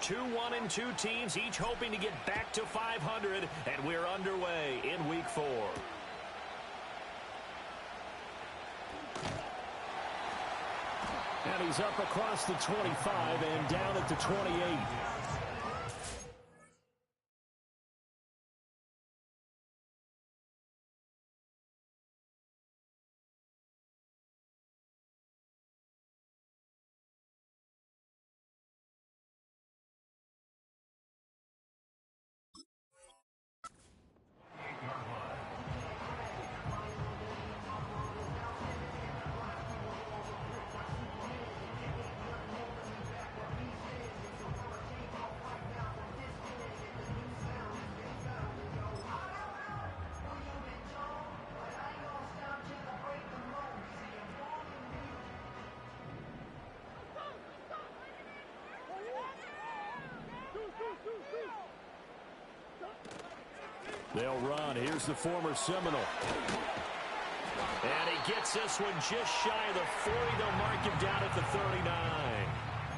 Two 1-2 teams, each hoping to get back to 500, and we're underway in Week 4. And he's up across the 25 and down at the 28. They'll run. Here's the former Seminole. And he gets this one just shy of the 40. They'll mark him down at the 39.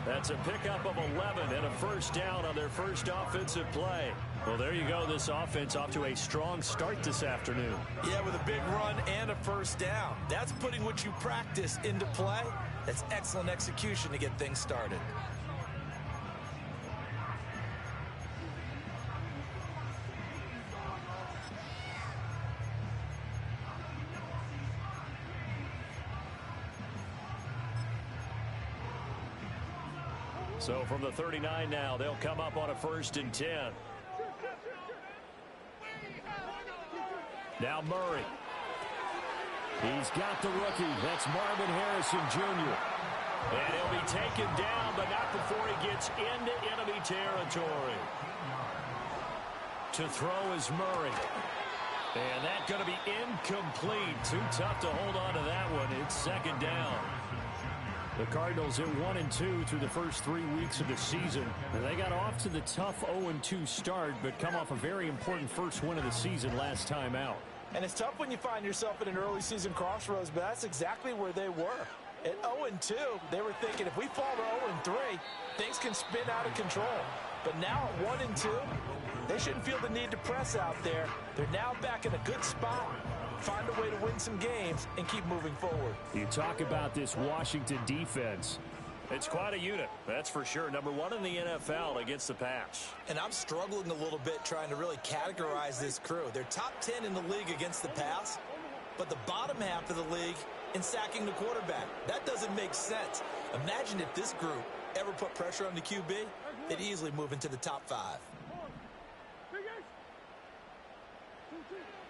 That's a pickup of 11 and a first down on their first offensive play. Well, there you go. This offense off to a strong start this afternoon. Yeah, with a big run and a first down. That's putting what you practice into play. That's excellent execution to get things started. So from the 39 now, they'll come up on a 1st and 10. Now Murray. He's got the rookie. That's Marvin Harrison Jr. And he'll be taken down, but not before he gets into enemy territory. To throw is Murray. And that's going to be incomplete. Too tough to hold on to that one. It's 2nd down. The Cardinals at 1-2 through the first 3 weeks of the season. And they got off to the tough 0-2 start, but come off a very important first win of the season last time out. And it's tough when you find yourself in an early season crossroads, but that's exactly where they were. At 0-2, they were thinking if we fall to 0-3, things can spin out of control. But now at 1-2, they shouldn't feel the need to press out there. They're now back in a good spot. Find a way to win some games and keep moving forward. You talk about this Washington defense. It's quite a unit, that's for sure. Number 1 in the NFL against the pass. And I'm struggling a little bit trying to really categorize this crew. They're top 10 in the league against the pass, but the bottom half of the league in sacking the quarterback. That doesn't make sense. Imagine if this group ever put pressure on the QB, they'd easily move into the top 5.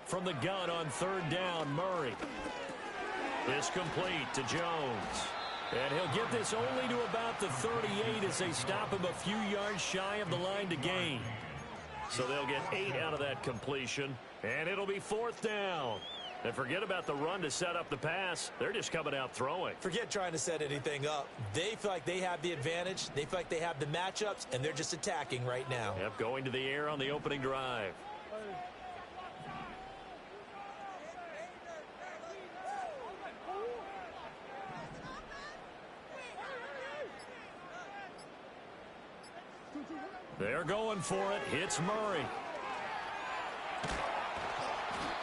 From the gun on 3rd down, Murray. It's complete to Jones. And he'll get this only to about the 38 as they stop him a few yards shy of the line to gain. So they'll get 8 out of that completion. And it'll be 4th down. And forget about the run to set up the pass. They're just coming out throwing. Forget trying to set anything up. They feel like they have the advantage. They feel like they have the matchups, and they're just attacking right now. Yep, going to the air on the opening drive. They're going for it. It's Murray.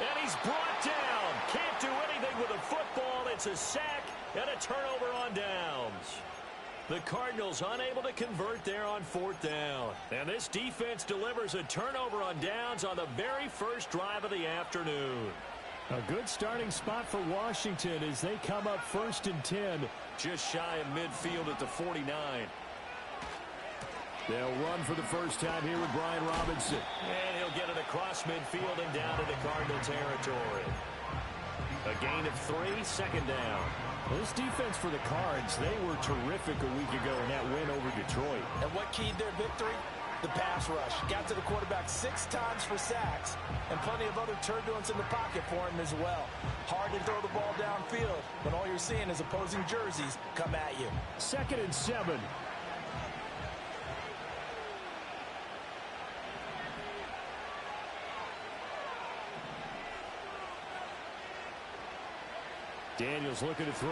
And he's brought down. Can't do anything with a football. It's a sack and a turnover on downs. The Cardinals unable to convert there on 4th down. And this defense delivers a turnover on downs on the very first drive of the afternoon. A good starting spot for Washington as they come up 1st and 10. Just shy of midfield at the 49. They'll run for the first time here with Brian Robinson. And he'll get it across midfield and down into Cardinal territory. A gain of 3, 2nd down. This defense for the Cards, they were terrific a week ago in that win over Detroit. And what keyed their victory? The pass rush. Got to the quarterback 6 times for sacks, and plenty of other turbulence in the pocket for him as well. Hard to throw the ball downfield when all you're seeing is opposing jerseys come at you. 2nd and 7. Daniels looking to throw.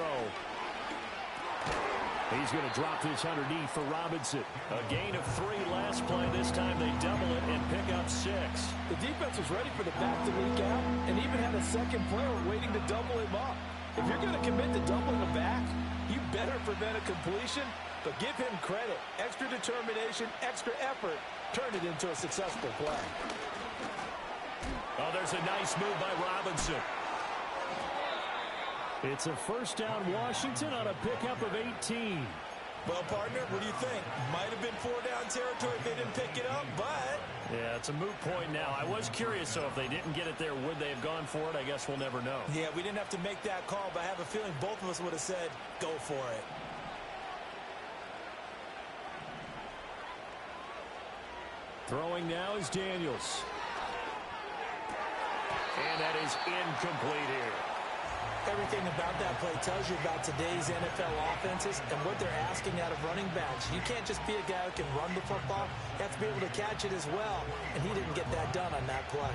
He's going to drop this underneath for Robinson. A gain of 3 last play. This time they double it and pick up 6. The defense was ready for the back to leak out and even had a second player waiting to double him up. If you're going to commit to doubling a back, you better prevent a completion, but give him credit. Extra determination, extra effort, turned it into a successful play. Oh, there's a nice move by Robinson. It's a first down Washington on a pickup of 18. Well, partner, what do you think? Might have been 4-down territory if they didn't pick it up, but... Yeah, it's a moot point now. I was curious, so if they didn't get it there, would they have gone for it? I guess we'll never know. Yeah, we didn't have to make that call, but I have a feeling both of us would have said, go for it. Throwing now is Daniels. And that is incomplete here. Everything about that play tells you about today's NFL offenses and what they're asking out of running backs. You can't just be a guy who can run the football. You have to be able to catch it as well, and he didn't get that done on that play.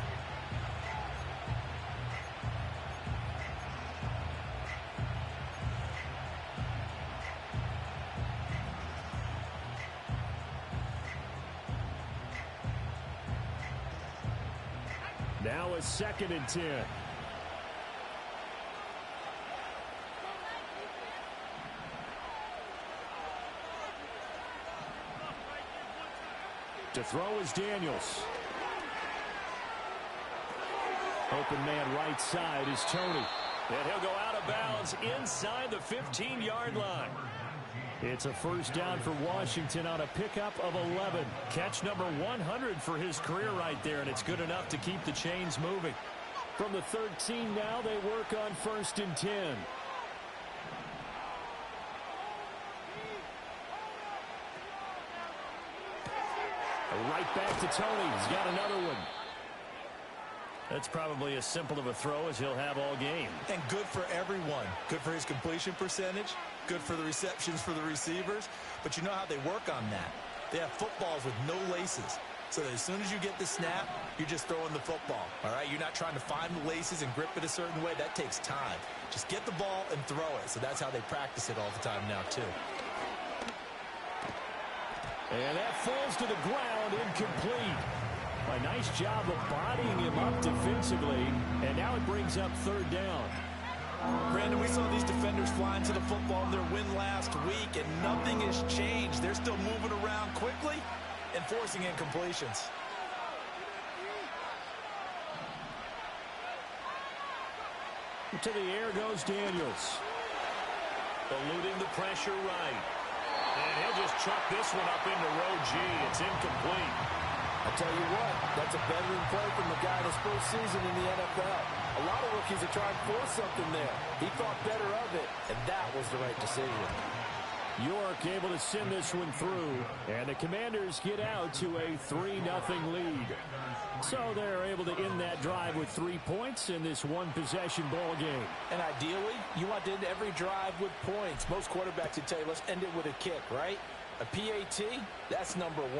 Now a 2nd and 10. To throw is Daniels. Open man right side is Tony. And he'll go out of bounds inside the 15-yard line. It's a first down for Washington on a pickup of 11. Catch number 100 for his career right there, and it's good enough to keep the chains moving. From the 13 now, they work on 1st and 10. Right back to Tony. He's got another one. That's probably as simple of a throw as he'll have all game. And good for everyone. Good for his completion percentage. Good for the receptions for the receivers. But you know how they work on that. They have footballs with no laces. So that as soon as you get the snap, you're just throwing the football. All right? You're not trying to find the laces and grip it a certain way. That takes time. Just get the ball and throw it. So that's how they practice it all the time now, too. And that falls to the ground, incomplete. A nice job of bodying him up defensively, and now it brings up 3rd down. Brandon, we saw these defenders flying to the football in their win last week, and nothing has changed. They're still moving around quickly and forcing incompletions. To the air goes Daniels. Eluding the pressure right. And he'll just chuck this one up into row G. It's incomplete. I tell you what, that's a veteran play from the guy in his first season in the NFL. A lot of rookies are trying to force something there. He thought better of it, and that was the right decision. York able to send this one through, and the Commanders get out to a 3-0 lead. So they're able to end that drive with 3 points in this one-possession ball game. And ideally, you want to end every drive with points. Most quarterbacks would tell you, let's end it with a kick, right? A PAT, that's number 1.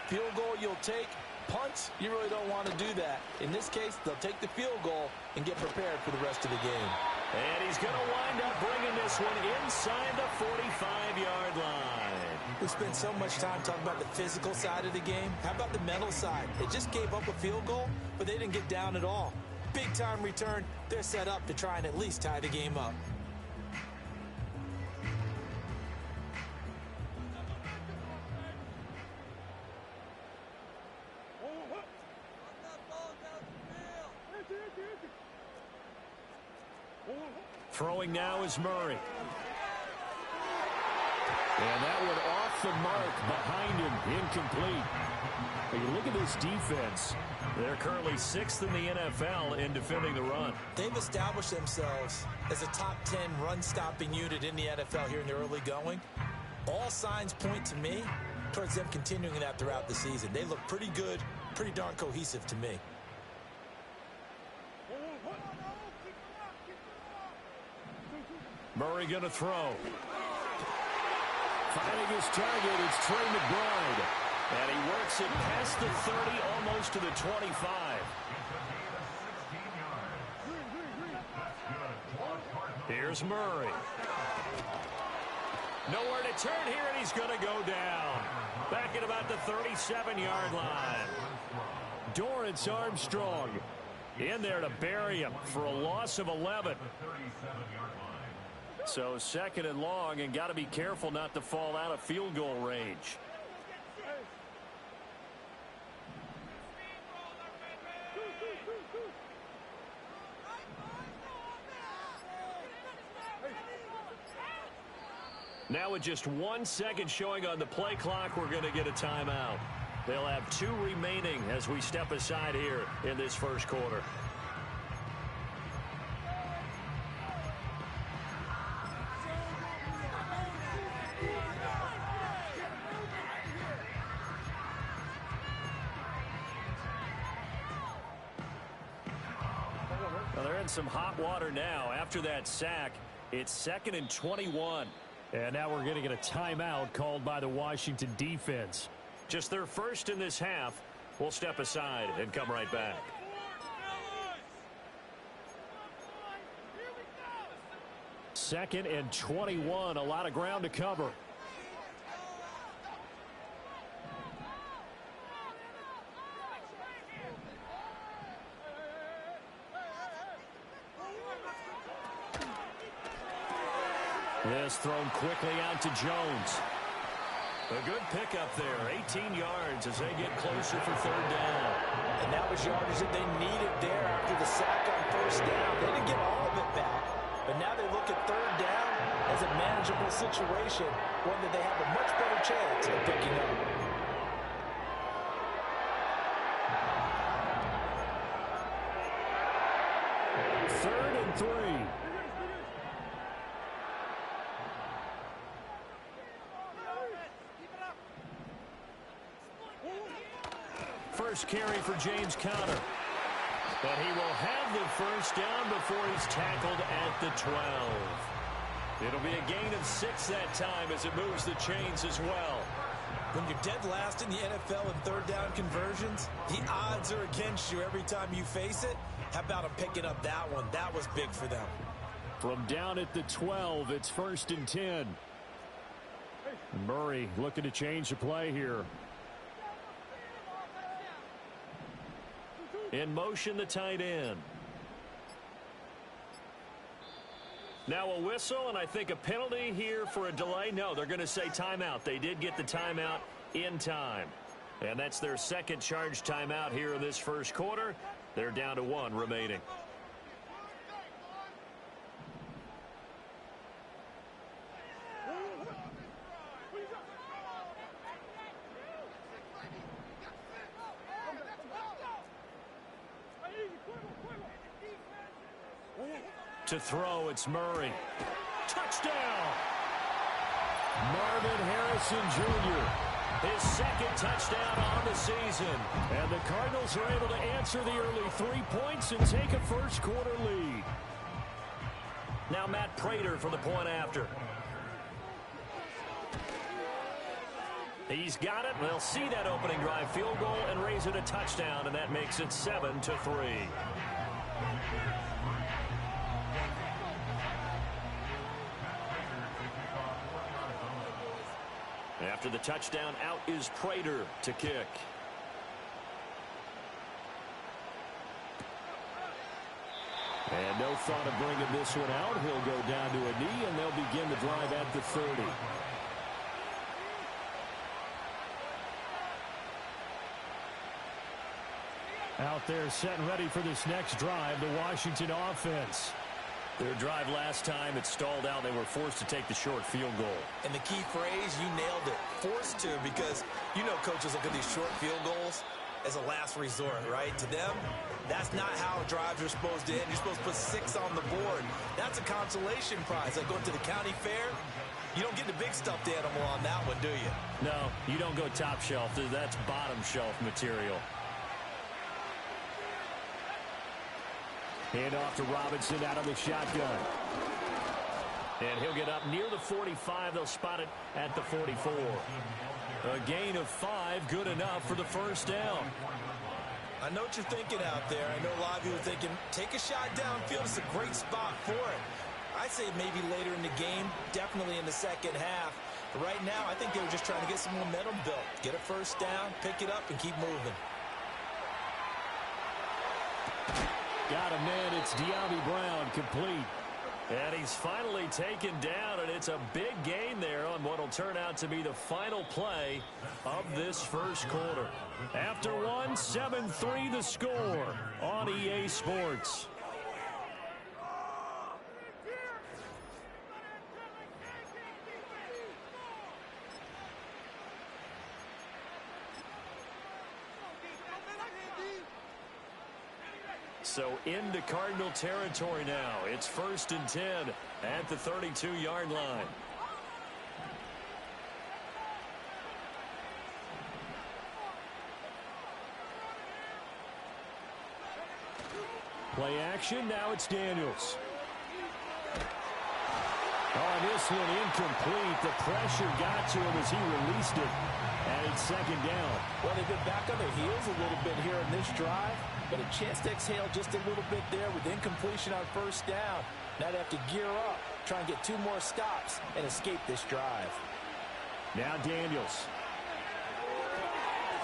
Field goal you'll take. Punts, you really don't want to do that. In this case, they'll take the field goal and get prepared for the rest of the game. And he's going to wind up bringing this one inside the 45-yard line. We spent so much time talking about the physical side of the game. How about the mental side? They just gave up a field goal, but they didn't get down at all. Big-time return. They're set up to try and at least tie the game up. Throwing now is Murray. And that one off the mark behind him, incomplete. But you look at this defense. They're currently 6th in the NFL in defending the run. They've established themselves as a top 10 run-stopping unit in the NFL here in the early going. All signs point to me towards them continuing that throughout the season. They look pretty good, pretty darn cohesive to me. Murray going to throw. Finding his target, it's Trey McBride. And he works it past the 30, almost to the 25. Here's Murray. Nowhere to turn here, and he's going to go down. Back at about the 37-yard line. Dorrance Armstrong in there to bury him for a loss of 11. So 2nd and long, and got to be careful not to fall out of field goal range. Now with just 1 second showing on the play clock, we're going to get a timeout. They'll have 2 remaining as we step aside here in this first quarter. Well, they're in some hot water now. After that sack, it's 2nd and 21. And now we're going to get a timeout called by the Washington defense. Just their first in this half. We'll step aside and come right back. Second and 21. A lot of ground to cover. This thrown quickly out to Jones. A good pickup there, 18 yards as they get closer for 3rd down. And that was yardage that they needed there after the sack on 1st down. They didn't get all of it back, but now they look at 3rd down as a manageable situation, one that they have a much better chance of picking up. Third and 3. First carry for James Conner. But he will have the 1st down before he's tackled at the 12. It'll be a gain of 6 that time as it moves the chains as well. When you're dead last in the NFL in 3rd down conversions, the odds are against you every time you face it. How about him picking up that one? That was big for them. From down at the 12, it's 1st and 10. Murray looking to change the play here. In motion, the tight end. Now a whistle, and I think a penalty here for a delay. No, they're going to say timeout. They did get the timeout in time. And that's their 2nd charge timeout here in this first quarter. They're down to 1 remaining. To throw, it's Murray. Touchdown! Marvin Harrison Jr., his 2nd touchdown on the season. And the Cardinals are able to answer the early 3 points and take a first quarter lead. Now Matt Prater for the point after. He's got it. They'll see that opening drive field goal and raise it a touchdown, and that makes it 7-3. After the touchdown, out is Prater to kick. And no thought of bringing this one out. He'll go down to a knee, and they'll begin the drive at the 30. Out there set and ready for this next drive, the Washington offense. Their drive last time, it stalled out. They were forced to take the short field goal. And the key phrase, you nailed it, forced to, because you know coaches look at these short field goals as a last resort, right? To them, that's not how drives are supposed to end. You're supposed to put 6 on the board. That's a consolation prize. Like going to the county fair, you don't get the big stuffed animal on that one, do you? No, you don't go top shelf. That's bottom shelf material. Hand off to Robinson out of the shotgun. And he'll get up near the 45. They'll spot it at the 44. A gain of 5, good enough for the first down. I know what you're thinking out there. I know a lot of you are thinking, take a shot downfield. It's a great spot for it. I say maybe later in the game, definitely in the second half. But right now, I think they were just trying to get some momentum built. Get a first down, pick it up, and keep moving. Got a man. It's De'Ami Brown, complete. And he's finally taken down, and it's a big gain there on what will turn out to be the final play of this first quarter. After one, 7-3 the score on EA Sports. So into Cardinal territory now. It's 1st and 10 at the 32-yard line. Play action. Now it's Daniels. On this one, incomplete. The pressure got to him as he released it. And it's 2nd down. Well, they've been back on their heels a little bit here in this drive, but a chance to exhale just a little bit there with incompletion on 1st down. Now they have to gear up, try and get 2 more stops and escape this drive. Now Daniels.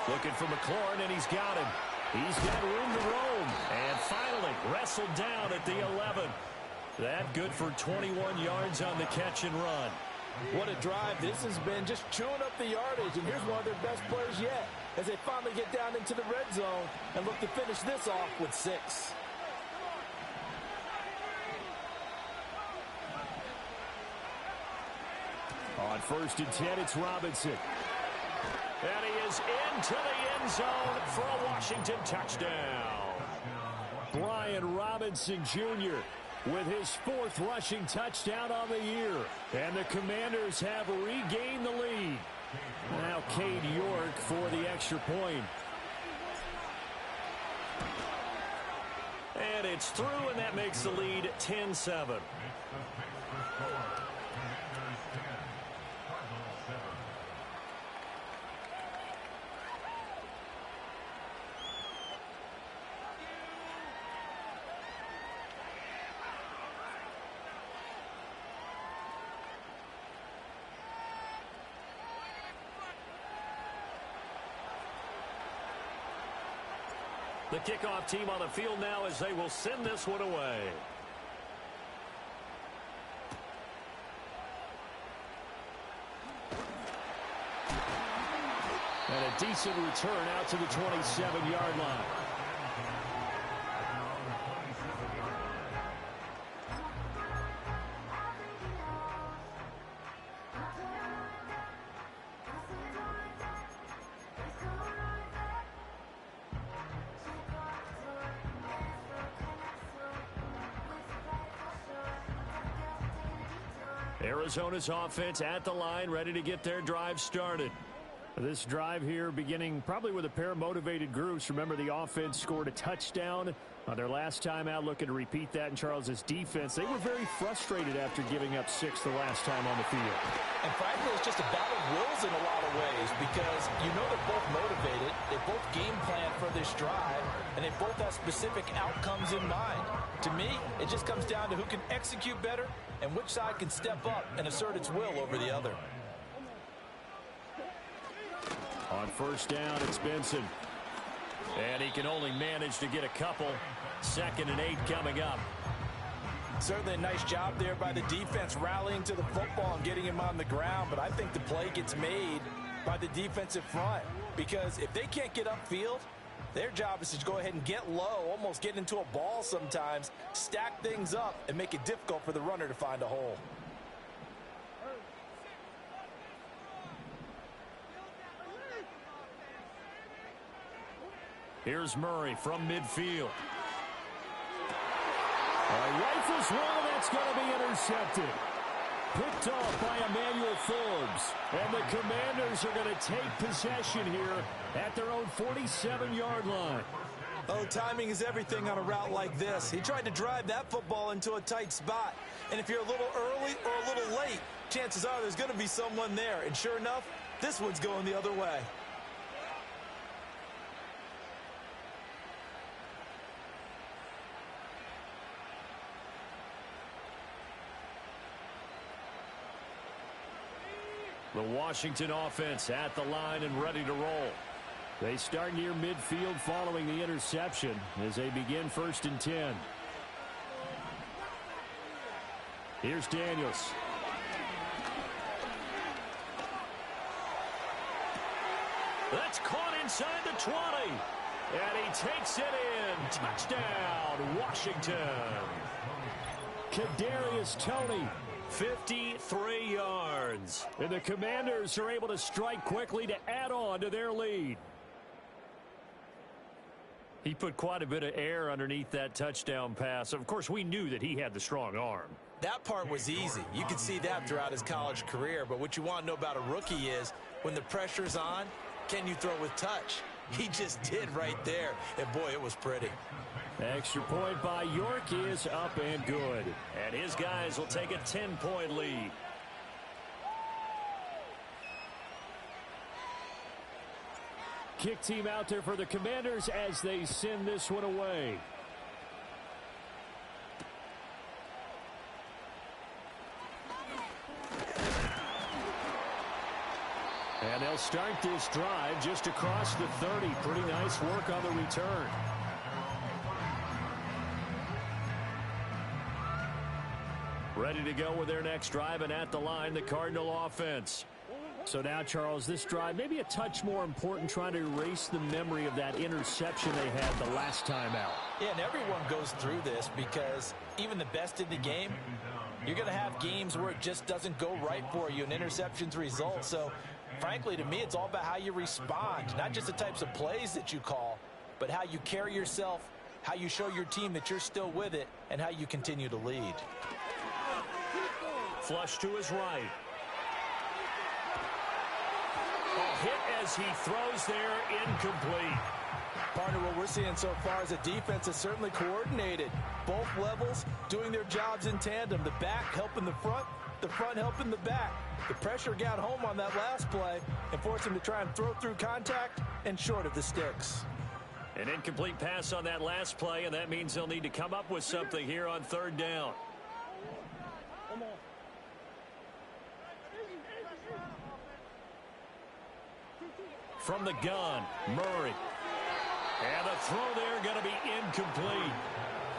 Looking for McLaurin, and he's got him. He's got room to roam. And finally wrestled down at the 11. That good for 21 yards on the catch and run. What a drive this has been, just chewing up the yardage. And here's one of their best players yet as they finally get down into the red zone and look to finish this off with 6. On 1st and 10, it's Robinson. And he is into the end zone for a Washington touchdown. Brian Robinson Jr. with his 4th rushing touchdown on the year. And the Commanders have regained the lead. Now Cade York for the extra point. And it's through, and that makes the lead 10-7. The kickoff team on the field now as they will send this one away. And a decent return out to the 27-yard line. Arizona's offense at the line, ready to get their drive started. This drive here beginning probably with a pair of motivated groups. Remember, the offense scored a touchdown on their last time out, looking to repeat that in Charles's defense. They were very frustrated after giving up 6 the last time on the field. And frankly, it's just a battle of wills in a lot of ways because you know they're both motivated, they both game plan for this drive, and they both have specific outcomes in mind. To me, it just comes down to who can execute better and which side can step up and assert its will over the other. On 1st down, it's Benson. And he can only manage to get a couple. 2nd and 8 coming up. Certainly a nice job there by the defense rallying to the football and getting him on the ground, but I think the play gets made by the defensive front because if they can't get upfield, their job is to go ahead and get low, almost get into a ball sometimes, stack things up, and make it difficult for the runner to find a hole. Here's Murray from midfield. Rifles one, and that's going to be intercepted. Picked off by Emmanuel Forbes. And the Commanders are going to take possession here at their own 47-yard line. Oh, timing is everything on a route like this. He tried to drive that football into a tight spot. And if you're a little early or a little late, chances are there's going to be someone there. And sure enough, this one's going the other way. The Washington offense at the line and ready to roll. They start near midfield following the interception as they begin 1st and 10. Here's Daniels. That's caught inside the 20. And he takes it in. Touchdown, Washington. Kadarius Toney. 53 yards. And the Commanders are able to strike quickly to add on to their lead. He put quite a bit of air underneath that touchdown pass. Of course, we knew that he had the strong arm. That part was easy. You could see that throughout his college career. But what you want to know about a rookie is when the pressure's on, can you throw with touch? He just did right there. And, boy, it was pretty. Extra point by York is up and good. And his guys will take a 10-point lead. Kick team out there for the Commanders as they send this one away. And they'll start this drive just across the 30. Pretty nice work on the return. Ready to go with their next drive, and at the line, the Cardinal offense. So now, Charles, this drive maybe a touch more important, trying to erase the memory of that interception they had the last time out. Yeah, and everyone goes through this because even the best in the game, you're going to have games where it just doesn't go right for you, and interceptions result. So, frankly, to me, it's all about how you respond, not just the types of plays that you call, but how you carry yourself, how you show your team that you're still with it, and how you continue to lead. Flush to his right. A hit as he throws there, incomplete. Partner, what we're seeing so far is a defense that's certainly coordinated. Both levels doing their jobs in tandem. The back helping the front helping the back. The pressure got home on that last play and forced him to try and throw through contact and short of the sticks. An incomplete pass on that last play, and that means they'll need to come up with something here on 3rd down. From the gun, Murray. And the throw there going to be incomplete.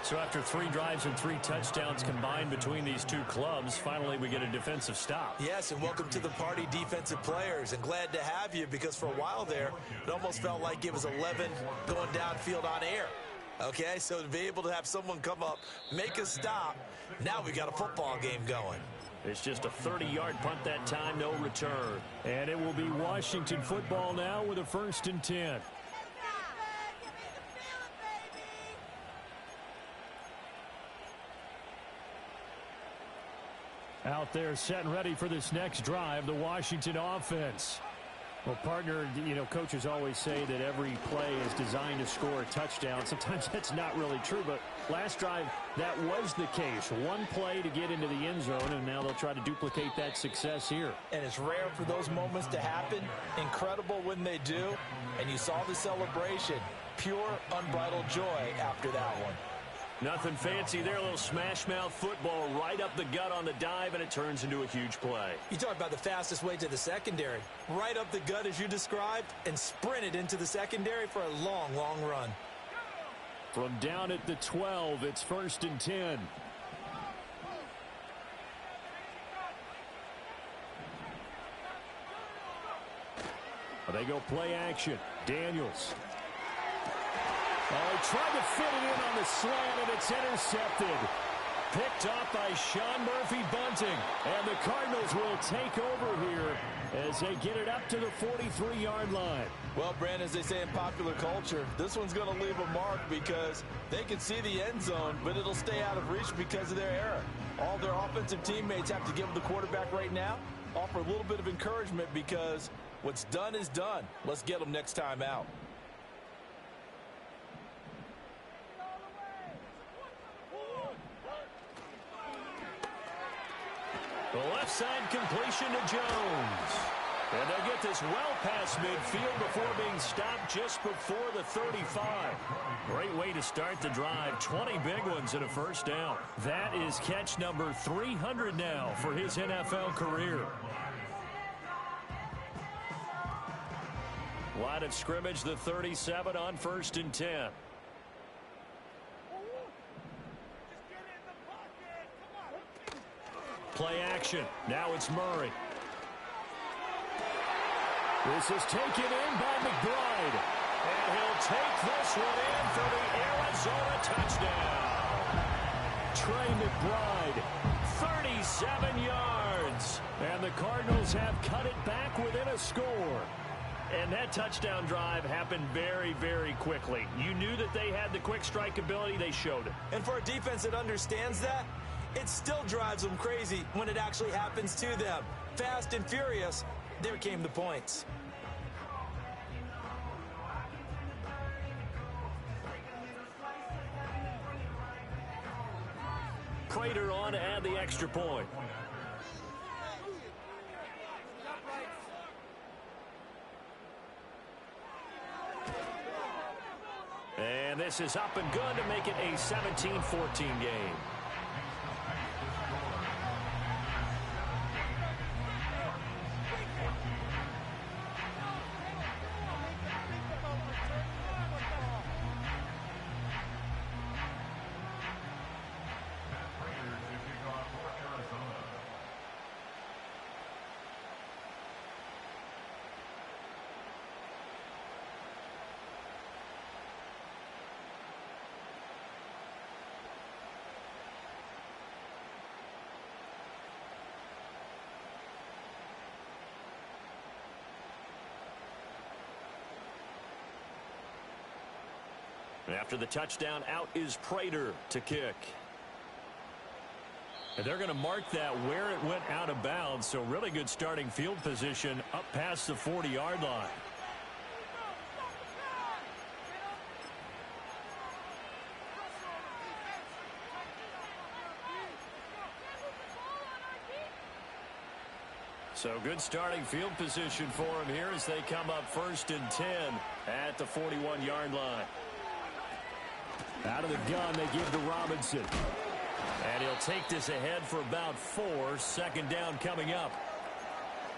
So after 3 drives and 3 touchdowns combined between these two clubs, finally we get a defensive stop. Yes, and welcome to the party, defensive players. And glad to have you because for a while there, it almost felt like it was 11 going downfield on air. Okay, so to be able to have someone come up, make a stop, now we got a football game going. It's just a 30-yard punt that time, no return. And it will be Washington football now with a 1st and 10. Out there set and ready for this next drive, the Washington offense. Well, partner, you know, coaches always say that every play is designed to score a touchdown. Sometimes that's not really true, but last drive, that was the case. One play to get into the end zone, and now they'll try to duplicate that success here. And it's rare for those moments to happen. Incredible when they do. And you saw the celebration. Pure, unbridled joy after that one. Nothing fancy there, a little smash mouth football right up the gut on the dive, and it turns into a huge play. You talk about the fastest way to the secondary. Right up the gut as you described, and sprinted into the secondary for a long, long run. From down at the 12, it's 1st and 10. They go play action. Daniels. Oh, he tried to fit it in on the slant, and it's intercepted. Picked up by Sean Murphy-Bunting. And the Cardinals will take over here as they get it up to the 43-yard line. Well, Brandon, as they say in popular culture, this one's going to leave a mark because they can see the end zone, but it'll stay out of reach because of their error. All their offensive teammates have to give the quarterback right now, offer a little bit of encouragement because what's done is done. Let's get them next time out. The left side completion to Jones. And they'll get this well past midfield before being stopped just before the 35. Great way to start the drive. 20 big ones and a 1st down. That is catch number 300 now for his NFL career. Line of scrimmage, the 37 on 1st and 10. Play action. Now it's Murray. This is taken in by McBride. And he'll take this one in for the Arizona touchdown. Trey McBride, 37 yards. and the Cardinals have cut it back within a score. And that touchdown drive happened very, very quickly. You knew that they had the quick strike ability. They showed it. And for a defense that understands that, it still drives them crazy when it actually happens to them. Fast and furious, there came the points. Prater on to add the extra point. And this is up and good to make it a 17-14 game. After the touchdown, out is Prater to kick. And they're going to mark that where it went out of bounds, so really good starting field position up past the 40-yard line. So good starting field position for him here as they come up 1st and 10 at the 41-yard line. Out of the gun, they give to Robinson. And he'll take this ahead for about 4. 2nd down coming up.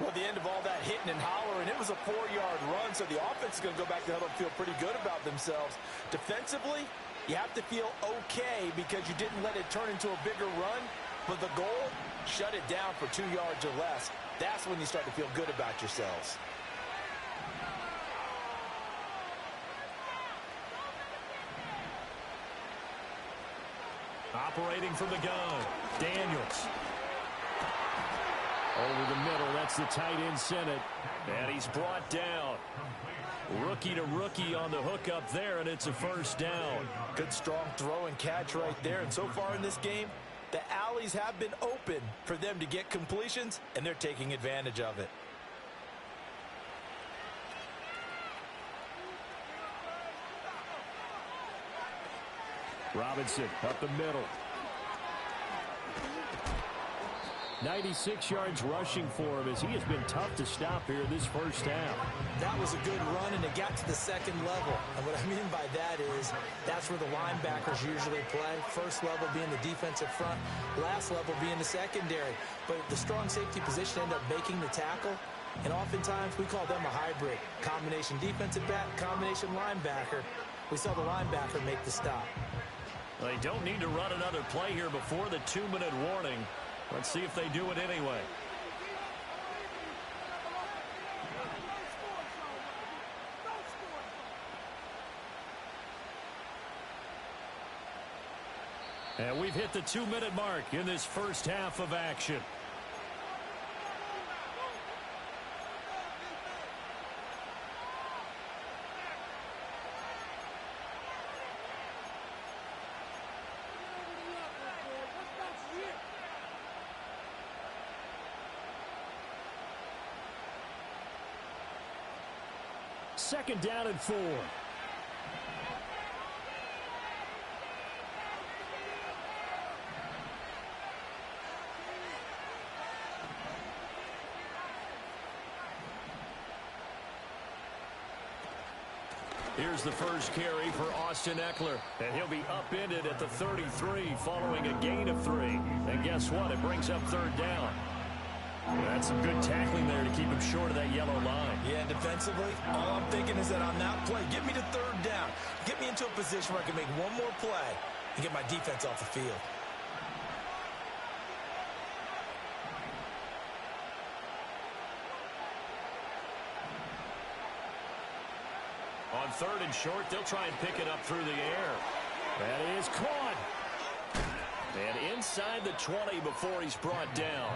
Well, the end of all that hitting and hollering, it was a 4-yard run, so the offense is going to go back to huddle and feel pretty good about themselves. Defensively, you have to feel okay because you didn't let it turn into a bigger run, but the goal, shut it down for 2 yards or less. That's when you start to feel good about yourselves. Operating from the gun, Daniels. Over the middle, that's the tight end Senate. And he's brought down. Rookie to rookie on the hook up there, and it's a 1st down. Good strong throw and catch right there. And so far in this game, the alleys have been open for them to get completions, and they're taking advantage of it. Robinson up the middle. 96 yards rushing for him as he has been tough to stop here this 1st half. That was a good run, and it got to the 2nd level. And what I mean by that is that's where the linebackers usually play. 1st level being the defensive front, last level being the secondary. But the strong safety position ended up making the tackle, and oftentimes we call them a hybrid. Combination defensive back, combination linebacker. We saw the linebacker make the stop. They don't need to run another play here before the 2-minute warning. Let's see if they do it anyway. And we've hit the 2-minute mark in this 1st half of action. Second down and 4. Here's the first carry for Austin Ekeler. And he'll be upended at the 33 following a gain of 3. And guess what? It brings up 3rd down. That's some good tackling there to keep him short of that yellow line. Yeah, defensively, all I'm thinking is that on that play, get me to third down. Get me into a position where I can make one more play and get my defense off the field. On third and short, they'll try and pick it up through the air. That is caught. And inside the 20 before he's brought down.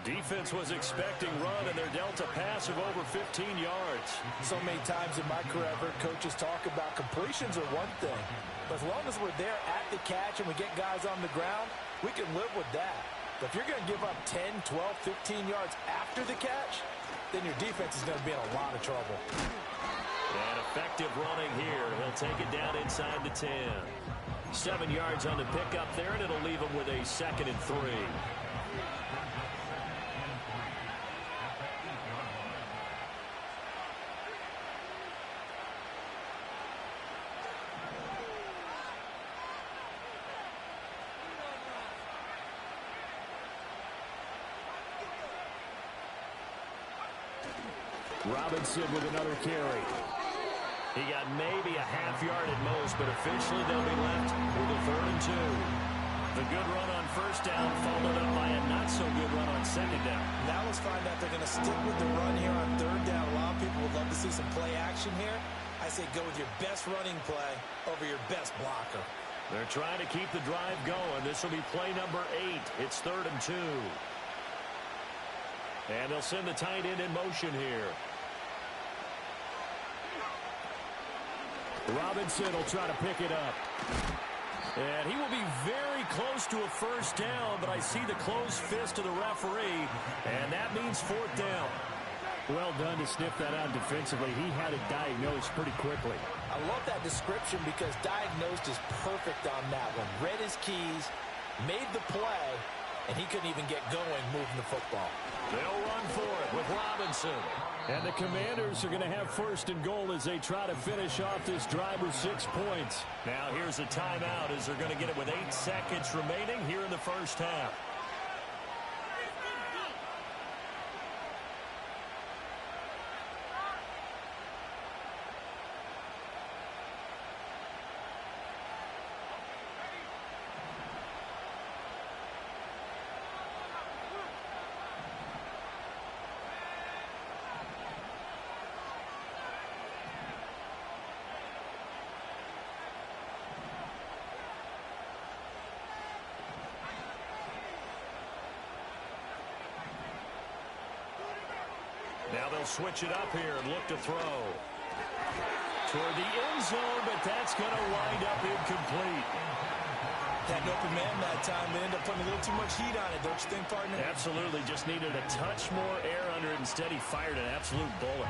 Defense was expecting run, and they're dealt a pass of over 15 yards. So many times in my career, I've heard coaches talk about completions are one thing. But as long as we're there at the catch and we get guys on the ground, we can live with that. But if you're going to give up 10, 12, 15 yards after the catch, then your defense is going to be in a lot of trouble. And effective running here. He'll take it down inside the 10. 7 yards on the pickup there, and it'll leave him with a 2nd and 3. Robinson with another carry. He got maybe a half yard at most, but officially they'll be left with a 3rd and 2. The good run on first down followed up by a not-so-good run on second down. Now let's find out they're going to stick with the run here on third down. A lot of people would love to see some play action here. I say go with your best running play over your best blocker. They're trying to keep the drive going. This will be play number 8. It's 3rd and 2. And they'll send the tight end in motion here. Robinson will try to pick it up. And he will be very close to a first down, but I see the closed fist of the referee, and that means 4th down. Well done to sniff that out defensively. He had it diagnosed pretty quickly. I love that description because diagnosed is perfect on that one. Read his keys, made the play, and he couldn't even get going moving the football. They'll run for it with Robinson. And the Commanders are going to have 1st and goal as they try to finish off this drive with 6 points. Now here's a timeout as they're going to get it with 8 seconds remaining here in the first half. Now they'll switch it up here and look to throw. Toward the end zone, but that's going to wind up incomplete. Had an open man that time. They ended up putting a little too much heat on it, don't you think, partner? Absolutely. Just needed a touch more air under it. Instead, he fired an absolute bullet.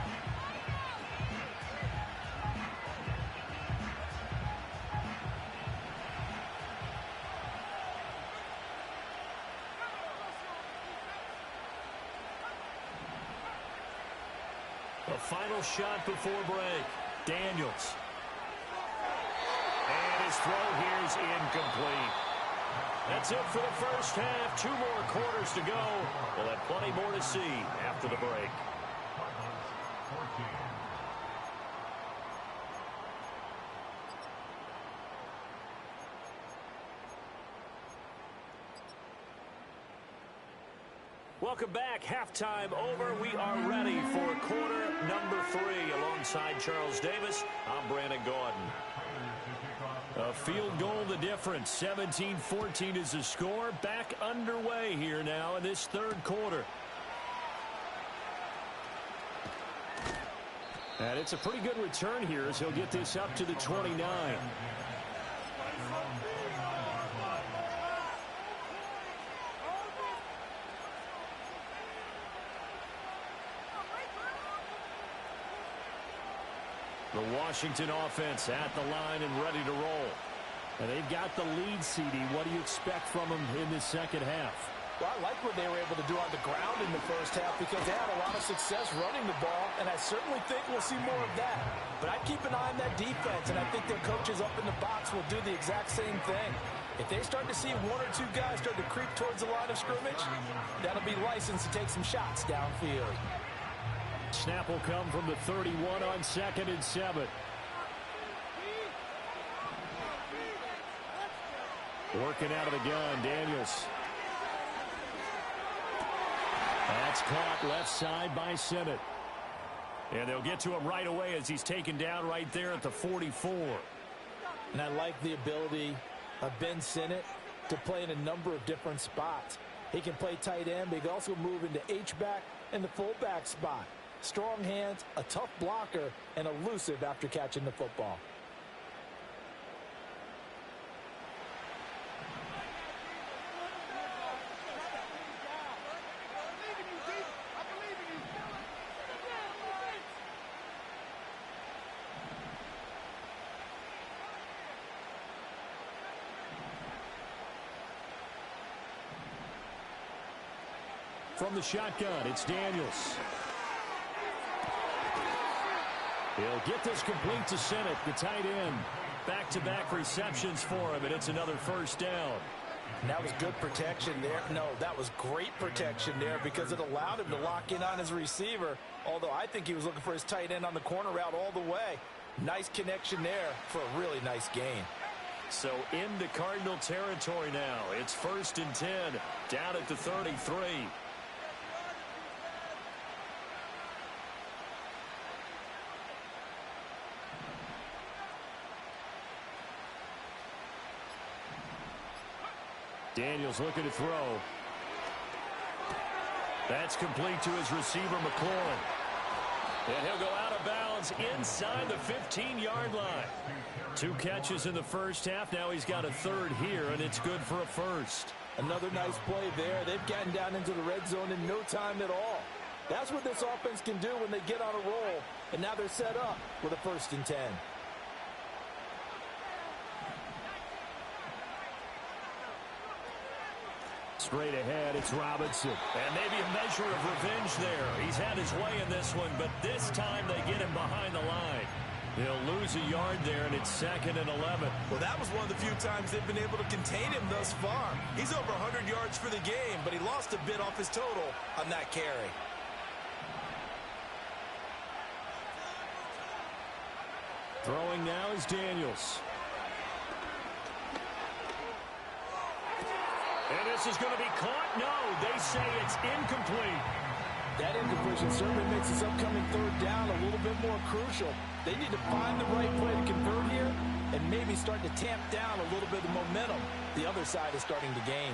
A final shot before break. Daniels. And his throw here is incomplete. That's it for the first half. 2 more quarters to go. We'll have plenty more to see after the break. Welcome back. Halftime over. We are ready for quarter number 3. Alongside Charles Davis, I'm Brandon Gaudin. A field goal the difference. 17-14 is the score. Back underway here now in this 3rd quarter. And it's a pretty good return here as he'll get this up to the 29. The Washington offense at the line and ready to roll. And they've got the lead, CD. What do you expect from them in this second half? Well, I like what they were able to do on the ground in the first half because they had a lot of success running the ball, and I certainly think we'll see more of that. But I'd keep an eye on that defense, and I think their coaches up in the box will do the exact same thing. If they start to see one or two guys start to creep towards the line of scrimmage, that'll be licensed to take some shots downfield. Snap will come from the 31 on 2nd and 7. Working out of the gun, Daniels. That's caught left side by Sinnott. And they'll get to him right away as he's taken down right there at the 44. And I like the ability of Ben Sinnott to play in a number of different spots. He can play tight end, but he can also move into H-back and the fullback spot. Strong hands, a tough blocker, and elusive after catching the football. From the shotgun, it's Daniels. He'll get this complete to Sinnott, the tight end. Back-to-back receptions for him, and it's another first down. And that was good protection there. No, that was great protection there because it allowed him to lock in on his receiver, although I think he was looking for his tight end on the corner route all the way. Nice connection there for a really nice gain. So into Cardinal territory now. It's 1st and 10, down at the 33. Daniels looking to throw. That's complete to his receiver, McLaurin. And he'll go out of bounds inside the 15-yard line. 2 catches in the first half. Now he's got a third here, and it's good for a first. Another nice play there. They've gotten down into the red zone in no time at all. That's what this offense can do when they get on a roll. And now they're set up with a 1st and 10. Straight ahead, it's Robinson. And maybe a measure of revenge there. He's had his way in this one, but this time they get him behind the line. He'll lose a yard there, and it's 2nd and 11. Well, that was one of the few times they've been able to contain him thus far. He's over 100 yards for the game, but he lost a bit off his total on that carry. Throwing now is Daniels. And this is going to be caught. No, they say it's incomplete. That incompletion certainly makes this upcoming 3rd down a little bit more crucial. They need to find the right play to convert here and maybe start to tamp down a little bit of momentum the other side is starting to gain.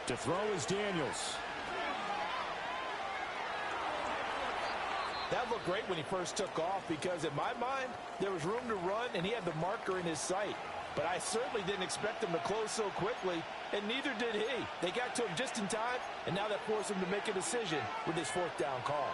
To throw is Daniels. That looked great when he first took off because in my mind, there was room to run and he had the marker in his sight. But I certainly didn't expect him to close so quickly, and neither did he. They got to him just in time, and now that forced him to make a decision with his 4th down call.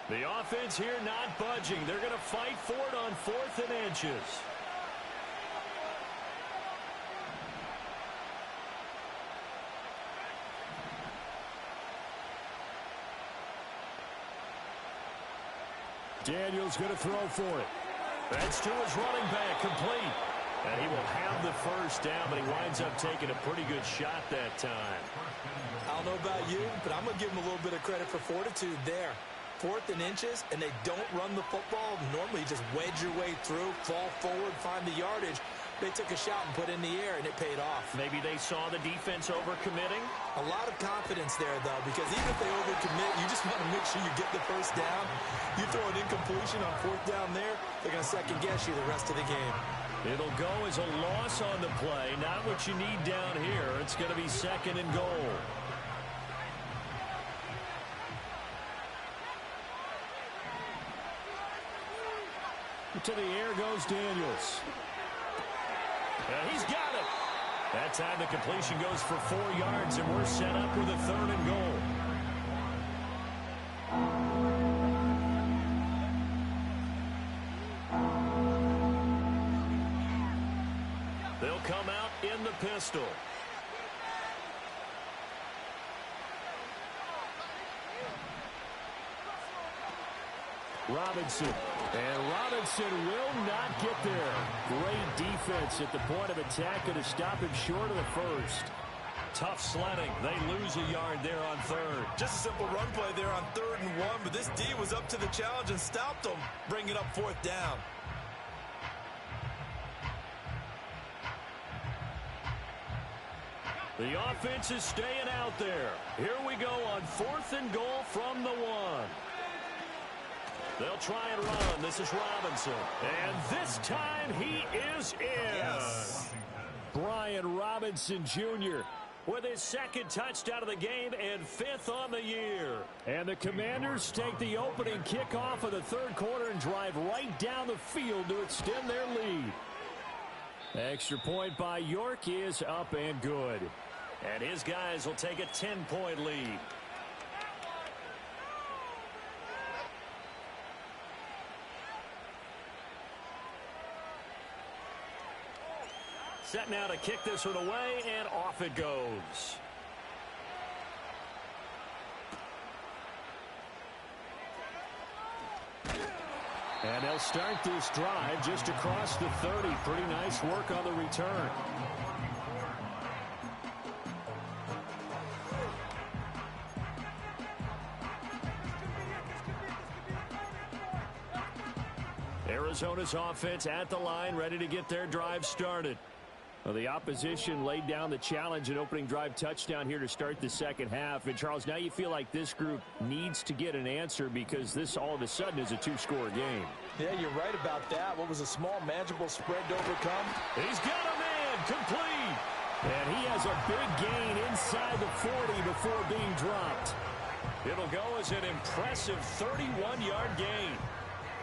The offense here not budging. They're going to fight for it on 4th and inches. Daniels going to throw for it. That's to his running back, complete. And he will have the first down, but he winds up taking a pretty good shot that time. I don't know about you, but I'm going to give him a little bit of credit for fortitude there. 4th and inches, and they don't run the football. Normally, you just wedge your way through, fall forward, find the yardage. They took a shot and put it in the air, and it paid off. Maybe they saw the defense overcommitting. A lot of confidence there, though, because even if they overcommit, you just want to make sure you get the first down. You throw an incompletion on 4th down there, they're going to second-guess you the rest of the game. It'll go as a loss on the play. Not what you need down here. It's going to be 2nd and goal. To the air goes Daniels. And he's got it. That time the completion goes for 4 yards, and we're set up with a 3rd and goal. They'll come out in the pistol. Robinson. And Robinson will not get there. Great defense at the point of attack to stop him short of the first. Tough sledding. They lose a yard there on 3rd. Just a simple run play there on 3rd and 1, but this D was up to the challenge and stopped them, bringing up 4th down. The offense is staying out there. Here we go on 4th and goal from the 1. They'll try and run. This is Robinson. And this time he is in. Yes. Brian Robinson Jr. with his 2nd touchdown of the game and 5th on the year. And the Commanders take the opening kickoff of the 3rd quarter and drive right down the field to extend their lead. Extra point by York is up and good. And his guys will take a 10-point lead. Set now to kick this one away, and off it goes. And they'll start this drive just across the 30. Pretty nice work on the return. Arizona's offense at the line, ready to get their drive started. Well, the opposition laid down the challenge, an opening drive touchdown here to start the 2nd half. And, Charles, now you feel like this group needs to get an answer because this all of a sudden is a 2-score game. Yeah, you're right about that. What was a small, manageable spread to overcome? He's got a man complete. And he has a big gain inside the 40 before being dropped. It'll go as an impressive 31-yard gain.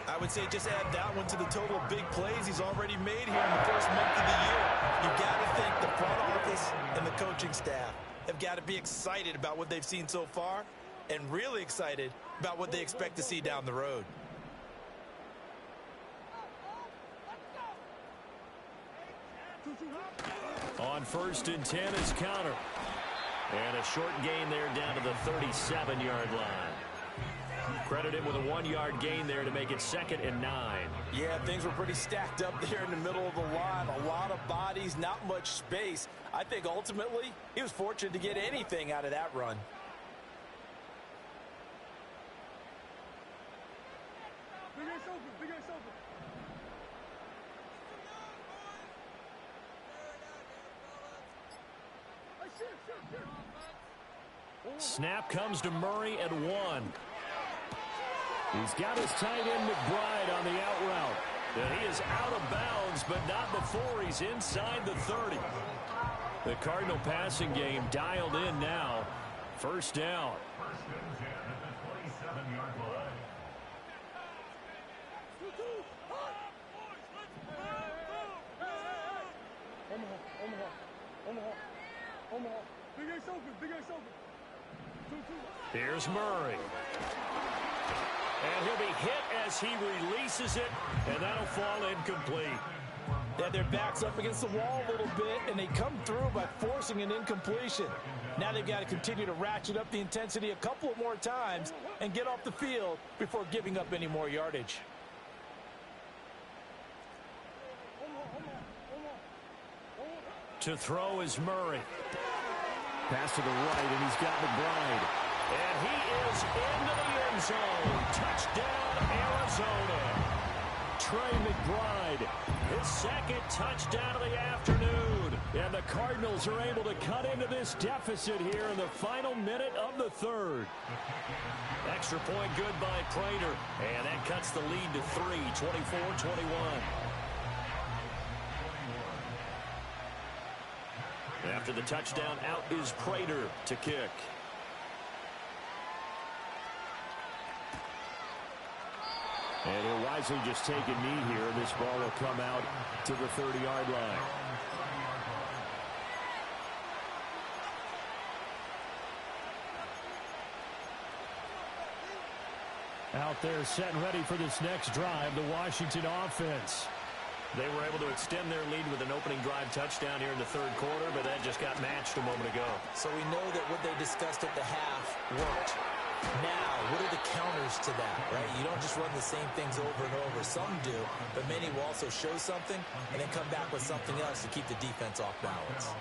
I would say just add that one to the total of big plays he's already made here in the first month of the year. You've got to think the front office and the coaching staff have got to be excited about what they've seen so far and really excited about what they expect to see down the road. On 1st and 10 is counter. And a short gain there down to the 37-yard line. Credit him with a 1-yard gain there to make it 2nd and 9. Yeah, things were pretty stacked up there in the middle of the line. A lot of bodies, not much space. I think ultimately he was fortunate to get anything out of that run. Snap comes to Murray at 1. He's got his tight end McBride on the out route. And he is out of bounds, but not before he's inside the 30. The Cardinal passing game dialed in now. 1st down. Here's Murray. And he'll be hit as he releases it, and that'll fall incomplete. Yeah, their back's up against the wall a little bit, and they come through by forcing an incompletion. Now they've got to continue to ratchet up the intensity a couple of more times and get off the field before giving up any more yardage. To throw is Murray. Pass to the right, and he's got McBride. And he is into the end zone. Touchdown, Arizona. Trey McBride, his 2nd touchdown of the afternoon. And the Cardinals are able to cut into this deficit here in the final minute of the 3rd. Extra point good by Prater. And that cuts the lead to 3, 24-21. After the touchdown, out is Prater to kick. And he'll wisely just take a knee here. This ball will come out to the 30-yard line. Out there set and ready for this next drive, the Washington offense. They were able to extend their lead with an opening drive touchdown here in the third quarter, but that just got matched a moment ago. So we know that what they discussed at the half worked. Now, what are the counters to that, right? You don't just run the same things over and over. Some do, but many will also show something and then come back with something else to keep the defense off balance.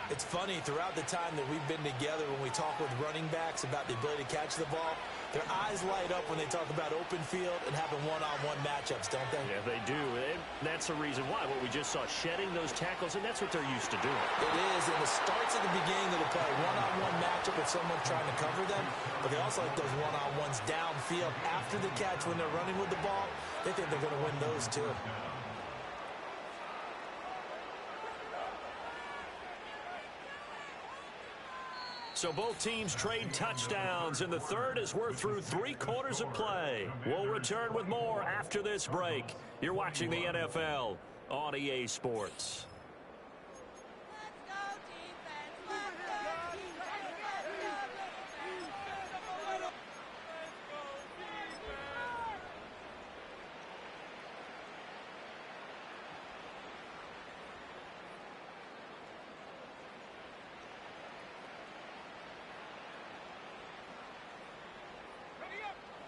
It's funny, throughout the time that we've been together, when we talk with running backs about the ability to catch the ball, their eyes light up when they talk about open field and having one-on-one matchups, don't they? Yeah, they do. And that's the reason why. What we just saw, shedding those tackles, and that's what they're used to doing. It is, and it starts at the beginning of the play. One-on-one matchup with someone trying to cover them, but they also like those one-on-ones downfield after the catch when they're running with the ball. They think they're going to win those too. So both teams trade touchdowns in the third as we're through 3 quarters of play. We'll return with more after this break. You're watching the NFL on EA Sports.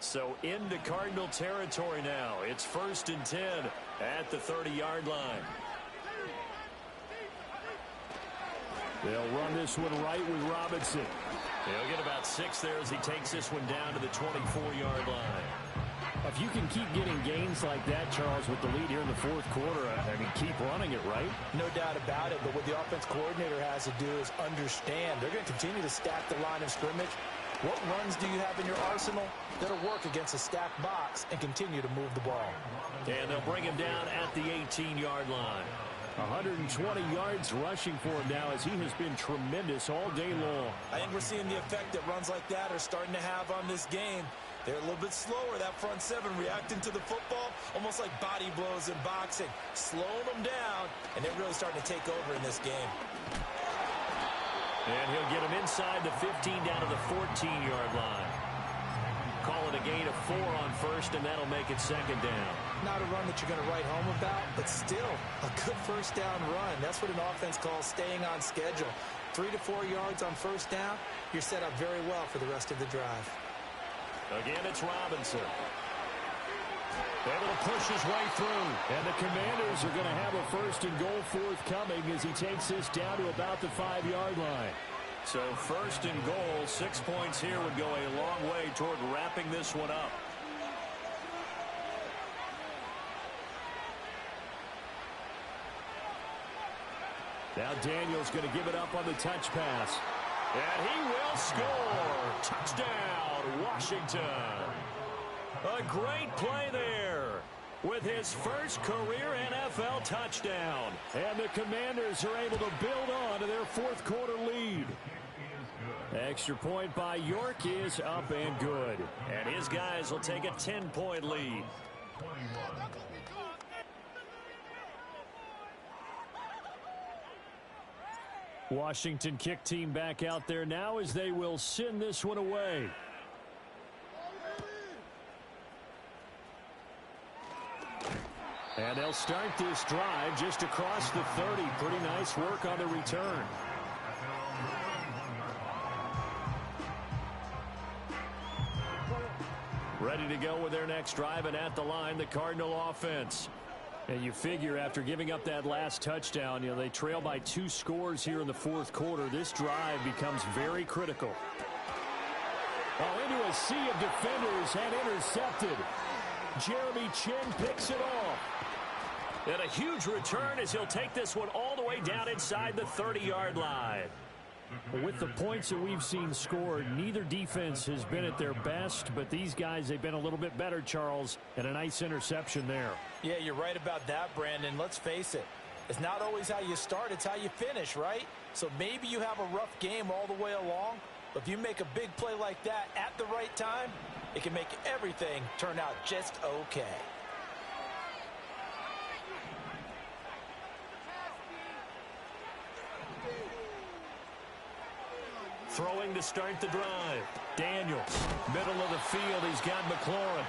So into Cardinal territory now. It's 1st and 10 at the 30-yard line. They'll run this one right with Robinson. He'll get about 6 there as he takes this one down to the 24-yard line. If you can keep getting gains like that, Charles, with the lead here in the fourth quarter, I mean, keep running it, right? No doubt about it, but what the offense coordinator has to do is understand. They're going to continue to stack the line of scrimmage. What runs do you have in your arsenal that'll work against a stacked box and continue to move the ball? And they'll bring him down at the 18-yard line. 120 yards rushing for him now as he has been tremendous all day long. I think we're seeing the effect that runs like that are starting to have on this game. They're a little bit slower, that front seven, reacting to the football, almost like body blows in boxing, slowing them down, and they're really starting to take over in this game. And he'll get him inside the 15 down to the 14-yard line. Call it a gain of 4 on first, and that'll make it 2nd down. Not a run that you're going to write home about, but still a good first down run. That's what an offense calls staying on schedule. 3 to 4 yards on first down, you're set up very well for the rest of the drive. Again, it's Robinson. Able to push his way through. And the Commanders are going to have a 1st and goal forthcoming as he takes this down to about the 5-yard line. So 1st and goal, 6 points here would go a long way toward wrapping this one up. Now Daniels going to give it up on the touch pass. And he will score. Touchdown, Washington. A great play there with his first career NFL touchdown. And the Commanders are able to build on to their fourth quarter lead. Extra point by York is up and good. And his guys will take a 10-point lead. Washington kick team back out there now as they will send this one away. And they'll start this drive just across the 30. Pretty nice work on the return. Ready to go with their next drive, and at the line, the Cardinal offense. And you figure after giving up that last touchdown, they trail by 2 scores here in the fourth quarter. This drive becomes very critical. Oh, into a sea of defenders and intercepted. Jeremy Chinn picks it off. And a huge return as he'll take this one all the way down inside the 30-yard line. With the points that we've seen scored, neither defense has been at their best, but these guys, they've been a little bit better, Charles, and a nice interception there. Yeah, you're right about that, Brandon. Let's face it. It's not always how you start, it's how you finish, right? So maybe you have a rough game all the way along, but if you make a big play like that at the right time, it can make everything turn out just okay. Throwing to start the drive. Daniels, middle of the field, he's got McLaurin.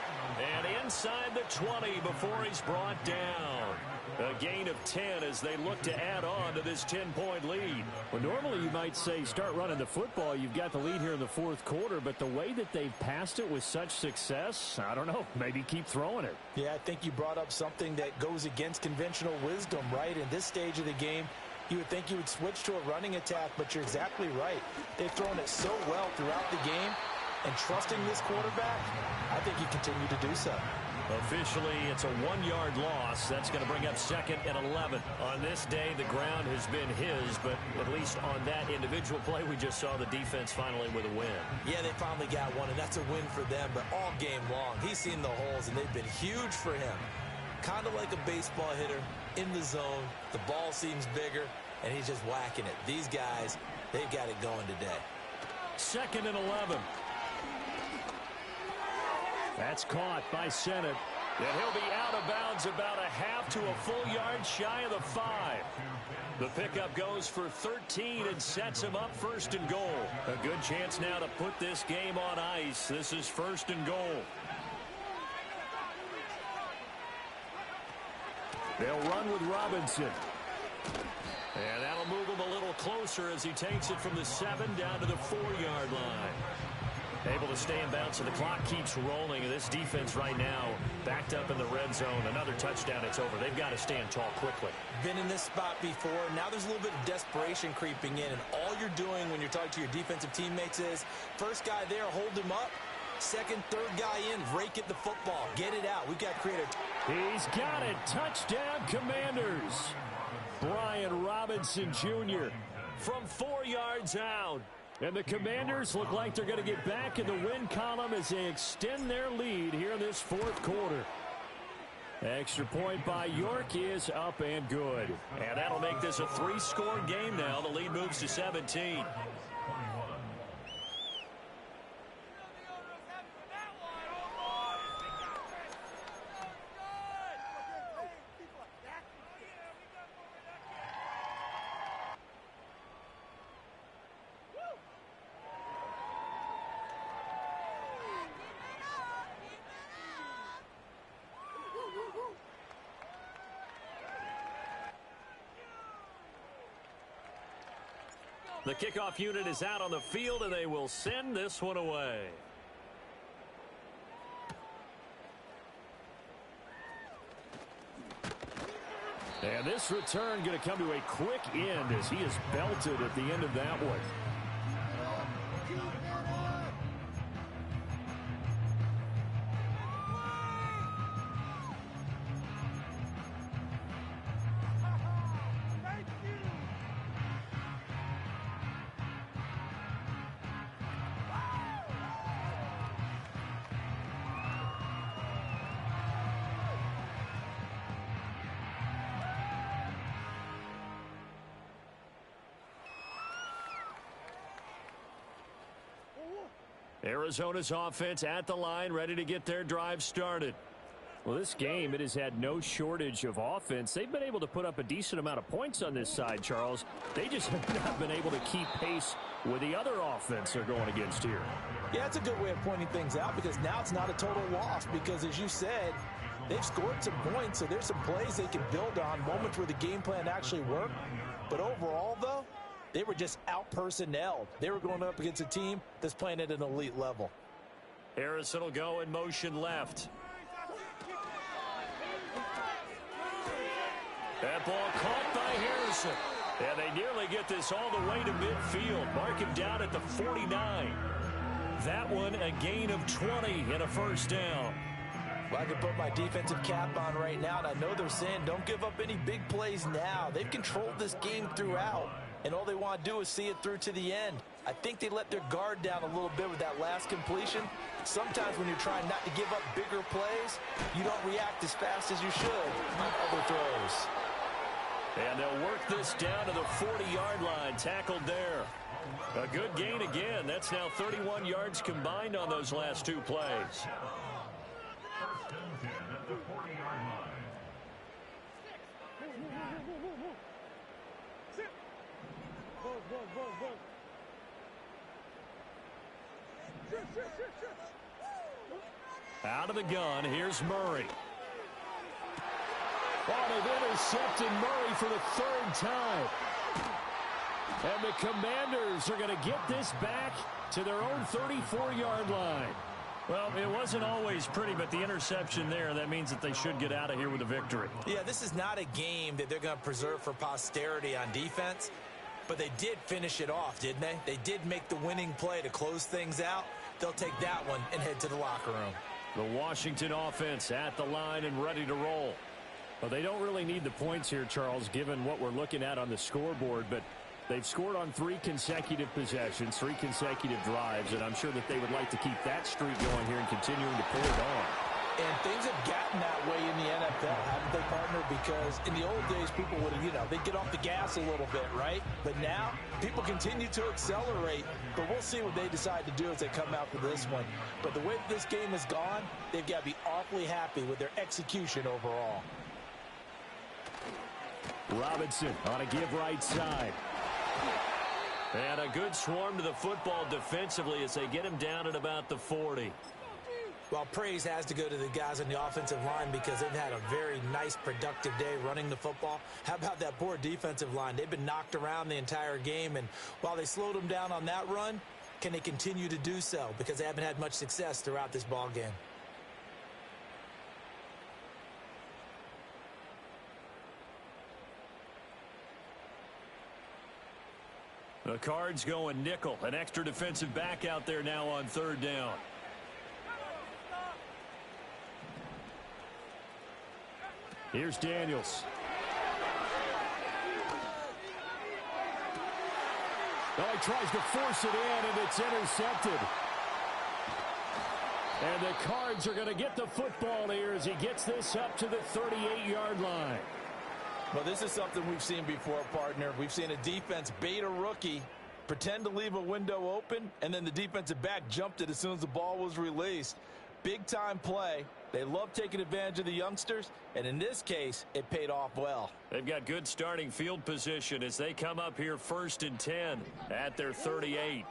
And inside the 20 before he's brought down. A gain of 10 as they look to add on to this 10-point lead. Well, normally you might say start running the football. You've got the lead here in the fourth quarter, but the way that they've passed it with such success, I don't know, maybe keep throwing it. Yeah, I think you brought up something that goes against conventional wisdom, right? In this stage of the game, you would think you would switch to a running attack, but you're exactly right. They've thrown it so well throughout the game, and trusting this quarterback, I think you continue to do so. Officially, it's a 1-yard loss. That's going to bring up 2nd and 11. On this day, the ground has been his, but at least on that individual play, we just saw the defense finally with a win. Yeah, they finally got one, and that's a win for them, but all game long, he's seen the holes, and they've been huge for him. Kind of like a baseball hitter in the zone. The ball seems bigger, and he's just whacking it. These guys, they've got it going today. 2nd and 11. That's caught by Sennett. And he'll be out of bounds about a half to a full yard shy of the 5. The pickup goes for 13 and sets him up 1st and goal. A good chance now to put this game on ice. This is 1st and goal. They'll run with Robinson. And that'll move him a little closer as he takes it from the 7 down to the 4-yard line. Able to stay in bounds, so the clock keeps rolling. And this defense right now backed up in the red zone. Another touchdown, it's over. They've got to stand tall quickly. Been in this spot before. Now there's a little bit of desperation creeping in. And all you're doing when you're talking to your defensive teammates is, first guy there, hold him up. Second, third guy in, rake at the football. Get it out. We've got to create a... He's got it. Touchdown, Commanders. Brian Robinson Jr. from 4 yards out. And the Commanders look like they're going to get back in the win column as they extend their lead here in this fourth quarter. Extra point by York is up and good. And that'll make this a 3-score game now. The lead moves to 17. The kickoff unit is out on the field, and they will send this one away. And this return going to come to a quick end as he is belted at the end of that one. Arizona's offense at the line, ready to get their drive started. Well, this game, it has had no shortage of offense. They've been able to put up a decent amount of points on this side, Charles. They just have not been able to keep pace with the other offense they're going against here. Yeah, it's a good way of pointing things out because now it's not a total loss because, as you said, they've scored some points, so there's some plays they can build on, moments where the game plan actually worked. But overall, though, they were just out-personnelled. They were going up against a team that's playing at an elite level. Harrison will go in motion left. That ball caught by Harrison. And they nearly get this all the way to midfield. Mark him down at the 49. That one a gain of 20 and a first down. Well, I can put my defensive cap on right now, and I know they're saying don't give up any big plays now. They've controlled this game throughout, and all they want to do is see it through to the end. I think they let their guard down a little bit with that last completion. Sometimes when you're trying not to give up bigger plays, you don't react as fast as you should on other throws. And they'll work this down to the 40-yard line, tackled there. A good gain again. That's now 31 yards combined on those last two plays. Out of the gun, here's Murray. Oh, they've intercepted Murray for the third time. And the Commanders are going to get this back to their own 34-yard line. Well, it wasn't always pretty, but the interception there, that means that they should get out of here with a victory. Yeah, this is not a game that they're going to preserve for posterity on defense, but they did finish it off, didn't they? They did make the winning play to close things out. They'll take that one and head to the locker room. The Washington offense at the line and ready to roll. Well, they don't really need the points here, Charles, given what we're looking at on the scoreboard, but they've scored on 3 consecutive possessions, 3 consecutive drives, and I'm sure that they would like to keep that streak going here and continuing to pull it on. And things have gotten that way in the NFL, haven't they, partner? Because in the old days, people would have, they'd get off the gas a little bit, right? But now, people continue to accelerate. But we'll see what they decide to do as they come out for this one. But the way this game has gone, they've got to be awfully happy with their execution overall. Robinson on a give right side. And a good swarm to the football defensively as they get him down at about the 40. Well, praise has to go to the guys on the offensive line because they've had a very nice, productive day running the football. How about that poor defensive line? They've been knocked around the entire game, and while they slowed them down on that run, can they continue to do so? Because they haven't had much success throughout this ball game. The Cards going nickel. An extra defensive back out there now on third down. Here's Daniels. Oh, he tries to force it in, and it's intercepted. And the Cards are going to get the football here as he gets this up to the 38-yard line. Well, this is something we've seen before, partner. We've seen a defense bait a rookie, pretend to leave a window open, and then the defensive back jumped it as soon as the ball was released. Big-time play. They love taking advantage of the youngsters, and in this case, it paid off well. They've got good starting field position as they come up here 1st and 10 at their 38.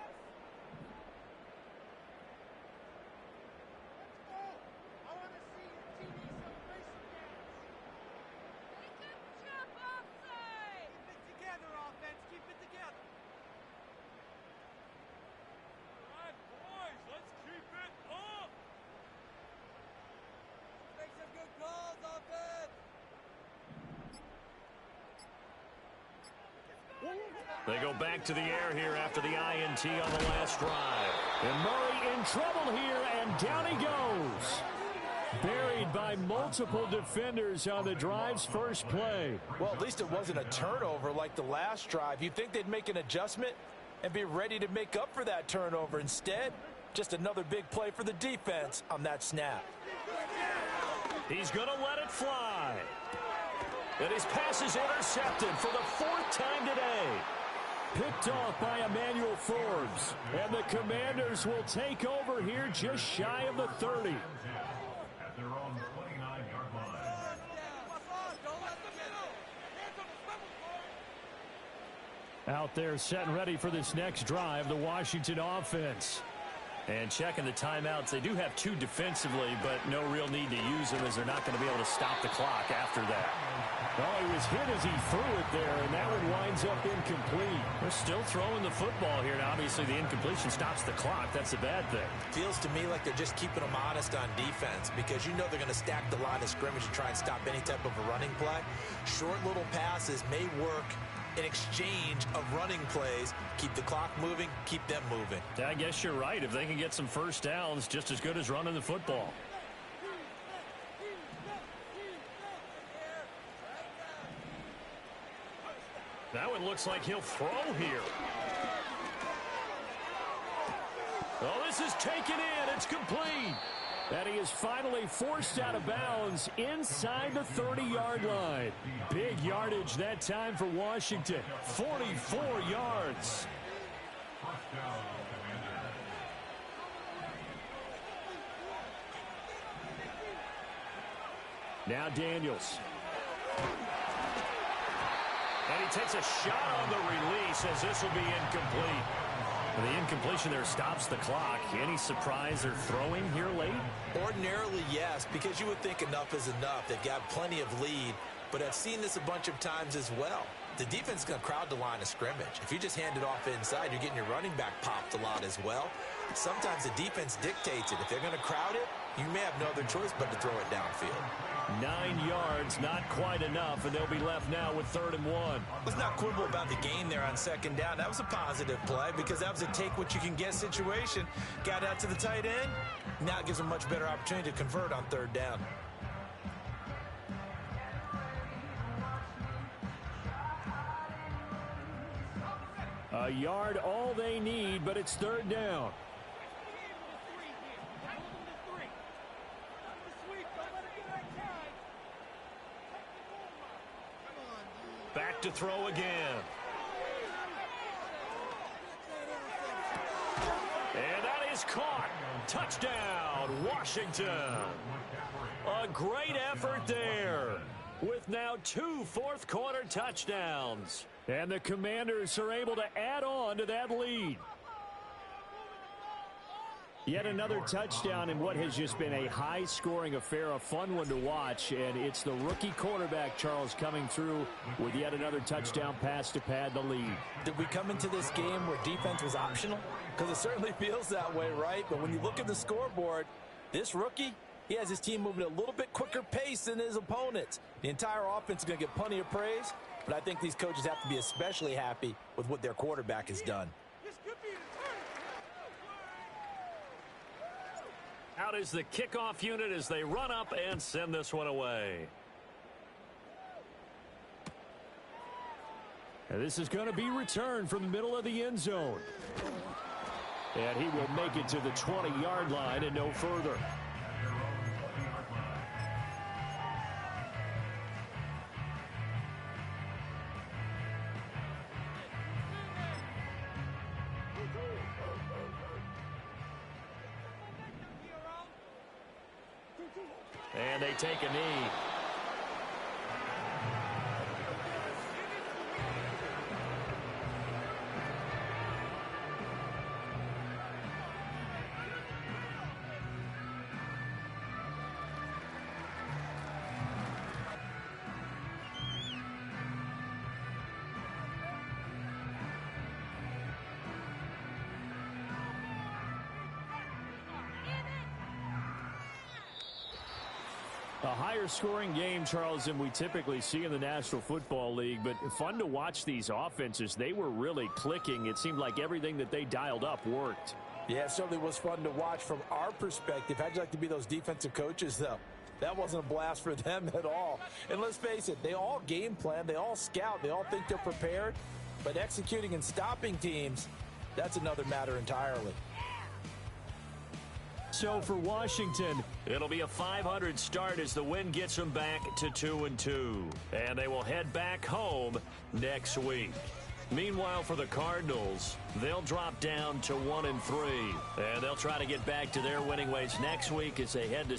They go back to the air here after the INT on the last drive. And Murray in trouble here, and down he goes. Buried by multiple defenders on the drive's first play. Well, at least it wasn't a turnover like the last drive. You'd think they'd make an adjustment and be ready to make up for that turnover. Instead, just another big play for the defense on that snap. He's going to let it fly. And his pass is intercepted for the 4th time today. Picked off by Emmanuel Forbes. And the Commanders will take over here just shy of the 30. Out there set and ready for this next drive, the Washington offense. And checking the timeouts, they do have 2 defensively, but no real need to use them as they're not going to be able to stop the clock after that. Oh, he was hit as he threw it there, and that one winds up incomplete. They're still throwing the football here, and obviously the incompletion stops the clock. That's a bad thing. Feels to me like they're just keeping them honest on defense because you know they're going to stack the line of scrimmage and try and stop any type of a running play. Short little passes may work in exchange of running plays. Keep the clock moving, keep them moving. I guess you're right. If they can get some first downs, just as good as running the football. That one looks like he'll throw here. Oh, this is taken in. It's complete. And he is finally forced out of bounds inside the 30-yard line. Big yardage that time for Washington. 44 yards. Now Daniels. And he takes a shot on the release as this will be incomplete. The incompletion there stops the clock. Any surprise they're throwing here late? Ordinarily, yes, because you would think enough is enough. They've got plenty of lead, but I've seen this a bunch of times as well. The defense is going to crowd the line of scrimmage. If you just hand it off inside, you're getting your running back popped a lot as well. Sometimes the defense dictates it. If they're going to crowd it, you may have no other choice but to throw it downfield. 9 yards, not quite enough, and they'll be left now with 3rd and 1. Let's not quibble about the gain there on 2nd down. That was a positive play because that was a take-what-you-can-get situation. Got out to the tight end. Now it gives them a much better opportunity to convert on 3rd down. A yard all they need, but it's 3rd down. Back to throw again. And that is caught. Touchdown, Washington. A great effort there with now 2 fourth-quarter touchdowns. And the Commanders are able to add on to that lead. Yet another touchdown in what has just been a high-scoring affair, a fun one to watch. And it's the rookie quarterback, Charles, coming through with yet another touchdown pass to pad the lead. Did we come into this game where defense was optional? Because it certainly feels that way, right? But when you look at the scoreboard, this rookie, he has his team moving at a little bit quicker pace than his opponents. The entire offense is going to get plenty of praise, but I think these coaches have to be especially happy with what their quarterback has done. Out is the kickoff unit as they run up and send this one away. And this is going to be returned from the middle of the end zone. And he will make it to the 20-yard line and no further. And they take a knee. A higher-scoring game, Charles, than we typically see in the National Football League, but fun to watch these offenses. They were really clicking. It seemed like everything that they dialed up worked. Yeah, it certainly was fun to watch from our perspective. How'd you like to be those defensive coaches, though? That wasn't a blast for them at all. And let's face it, they all game plan, they all scout, they all think they're prepared, but executing and stopping teams, that's another matter entirely. So for Washington, it'll be a .500 start as the win gets them back to 2-2. And they will head back home next week. Meanwhile, for the Cardinals, they'll drop down to 1-3. And they'll try to get back to their winning ways next week as they head to